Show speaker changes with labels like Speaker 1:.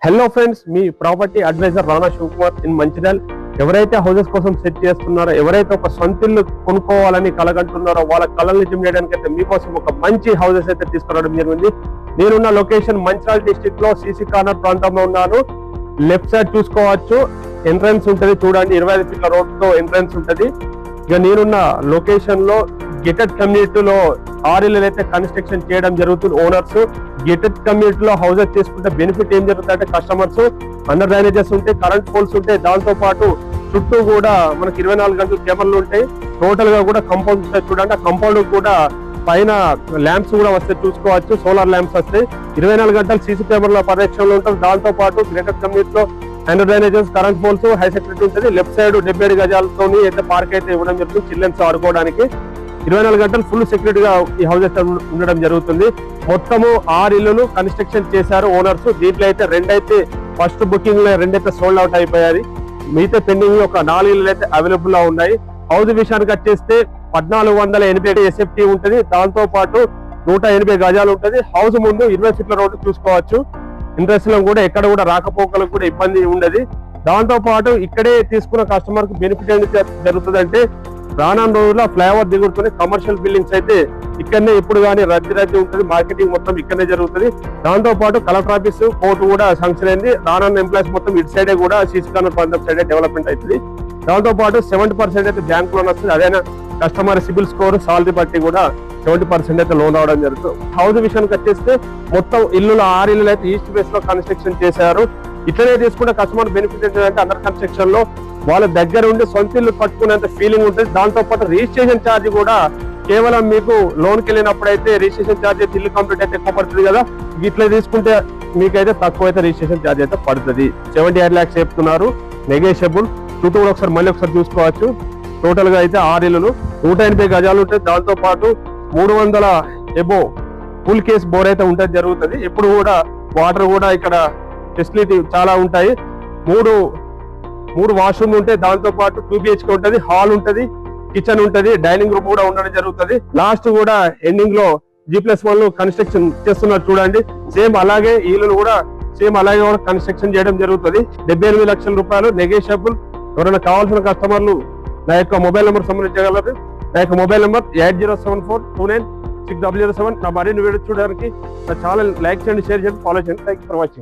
Speaker 1: Hello friends, మీ property adviser Rana Shivakumar in Mancherial. ఎవరైతే houses కోసం సెట్ చేస్తున్నారో, ఎవరైతే ఒక సొంత ఇల్లు కొనుక్కోవాలని కలగంటున్నారో వాళ్ళ కళలు నిజం చేయడానికి అయితే మీకోసం ఒక మంచి హౌసెస్ అయితే తీసుకురావడం జరిగింది. నేనున్న లొకేషన్ మంచిర్యాల్ డిస్ట్రిక్ట్ లో సిసి కార్నర్ ప్రాంతంలో ఉన్నాను. లెఫ్ట్ సైడ్ చూసుకోవచ్చు, ఎంట్రన్స్ ఉంటది చూడండి. 25 ఫీట్ల రోడ్ తో ఎంట్రన్స్ ఉంటది. ఇక నేనున్న లొకేషన్ లో గెటెడ్ కమ్యూనిటీలో 6 ఇళ్ళు అయితే కన్స్ట్రక్షన్ చేయడం జరుగుతుంది. ఓనర్స్ గెటెడ్ కమ్యూనిటీలో హౌసెస్ తీసుకుంటే బెనిఫిట్ ఏం జరుగుతుంది అంటే, కస్టమర్స్ అండర్ డ్రైనేజెస్ ఉంటాయి, కరెంట్ పోల్స్ ఉంటాయి, దాంతో పాటు చుట్టూ కూడా మనకి 24 గంటలు కెమెరాలు ఉంటాయి. టోటల్ గా కూడా కంపౌండ్ ఉంటాయి చూడండి. ఆ కంపౌండ్ కూడా పైన ల్యాంప్స్ కూడా వస్తాయి చూసుకోవచ్చు, సోలార్ ల్యాంప్స్ వస్తాయి. 24 గంటలు సీసీ కెమెరాల పరిరక్షణలో ఉంటుంది. దాంతో పాటు గ్రేటర్ కమ్యూనిటీలో under drainages, current poles, high security ఉంటుంది. లెఫ్ట్ సైడ్ 77 గజాలతో అయితే పార్క్ అయితే ఇవ్వడం జరుగుతుంది చిల్డ్రన్స్ ఆడుకోవడానికి. 24 గంటలు ఫుల్ సెక్యూరిటీగా ఈ హౌసెస్ ఉండడం జరుగుతుంది. మొత్తము 6 ఇళ్లను కన్స్ట్రక్షన్ చేశారు ఓనర్స్. దీంట్లో అయితే 2 అయితే ఫస్ట్ బుకింగ్ లో 2 అయితే సోల్డ్ అవుట్ అయిపోయాయి. మిగతా పెండింగ్ లో ఒక 4 ఇళ్ళు అయితే అవైలబుల్ గా ఉన్నాయి. హౌస్ విషయానికి వచ్చేస్తే 1480 ఎస్ఎఫ్టీ ఉంటుంది. దాంతో పాటు 180 గజాలు ఉంటుంది. హౌస్ ముందు 20 ఫీట్ల రోడ్డు చూసుకోవచ్చు. ఇంట్రెస్ట్ లో కూడా ఎక్కడ కూడా రాకపోకలకు కూడా ఇబ్బంది ఉండదు. దాంతో పాటు ఇక్కడే తీసుకున్న కస్టమర్ కు బెనిఫిట్ ఏం జరుగుతుంది అంటే, రానున్న రోజుల్లో ఫ్లైఓవర్ దిగుడుతోనే కమర్షియల్ బిల్డింగ్స్ అయితే ఇక్కడనే ఎప్పుడు కానీ రద్దీ ఉంటుంది. మార్కెటింగ్ మొత్తం ఇక్కడనే జరుగుతుంది. దాంతో పాటు కలెక్టర్ ఆఫీస్, కోర్టు కూడా శాంక్షన్ అయింది. రానున్న ఎంప్లాయీస్ మొత్తం ఇటు సైడే కూడా సీసీ కార్నర్ ప్రాంతం సైడే డెవలప్మెంట్ అవుతుంది. దాంతో పాటు 70% అయితే బ్యాంక్ లోన్ వస్తుంది. అదైనా కస్టమర్ సిబిల్ స్కోర్, సాలరీ బట్టి కూడా 70% అయితే లోన్ రావడం జరుగుతుంది. హౌస్ విషయానికి వచ్చేస్తే మొత్తం 6 ఇళ్ళు అయితే ఈస్ట్ ఫేస్ లో కన్స్ట్రక్షన్ చేశారు. ఇట్లనే తీసుకుంటే కస్టమర్ బెనిఫిట్ ఏంటంటే, అండర్ కన్స్ట్రక్షన్ లో వాళ్ళ దగ్గర ఉండి సొంత ఇల్లు కట్టుకునేంత ఫీలింగ్ ఉంటుంది. దాంతో పాటు రిజిస్ట్రేషన్ ఛార్జ్ కూడా కేవలం మీకు లోన్కి వెళ్ళినప్పుడు అయితే రిజిస్ట్రేషన్ ఛార్జ్ అయితే ఇల్లు కంప్లీట్ అయితే ఎక్కువ పడుతుంది కదా. ఇట్లా తీసుకుంటే మీకైతే తక్కువ అయితే రిజిస్ట్రేషన్ ఛార్జ్ అయితే పడుతుంది. 78 lakhs చెప్తున్నారు, నెగోషియబుల్. చుట్టూ కూడా మళ్ళీ ఒకసారి చూసుకోవచ్చు. టోటల్ గా అయితే 6 ఇళ్ళు, 180 గజాలు ఉంటాయి. దాంతో పాటు 300 ఎబో ఫుల్ కేస్ బోర్ అయితే ఉంటుంది జరుగుతుంది. ఎప్పుడు కూడా వాటర్ కూడా ఇక్కడ ఫెసిలిటీ చాలా ఉంటాయి. మూడు వాష్రూమ్ ఉంటాయి. దాంతో పాటు 2 BHK ఉంటుంది, హాల్ ఉంటది, కిచెన్ ఉంటది, డైనింగ్ రూమ్ కూడా ఉండడం జరుగుతుంది. లాస్ట్ కూడా ఎండింగ్ లో G+1 కన్స్ట్రక్షన్ చేస్తున్నారు చూడండి. సేమ్ అలాగే ఇల్లు కూడా సేమ్ అలాగే కూడా కన్స్ట్రక్షన్ చేయడం జరుగుతుంది. 78 లక్షల రూపాయలు నెగోషియబుల్. ఎవరైనా కావాల్సిన కస్టమర్లు నా యొక్క మొబైల్ నెంబర్ సంప్రదించగలరు. నా యొక్క మొబైల్ నెంబర్ 8074296007. నా మరిన్ని వీడియో చూడడానికి నా ఛానల్ లైక్ చేయండి, షేర్ చేయండి, ఫాలో చేయండి. Thank you for watching.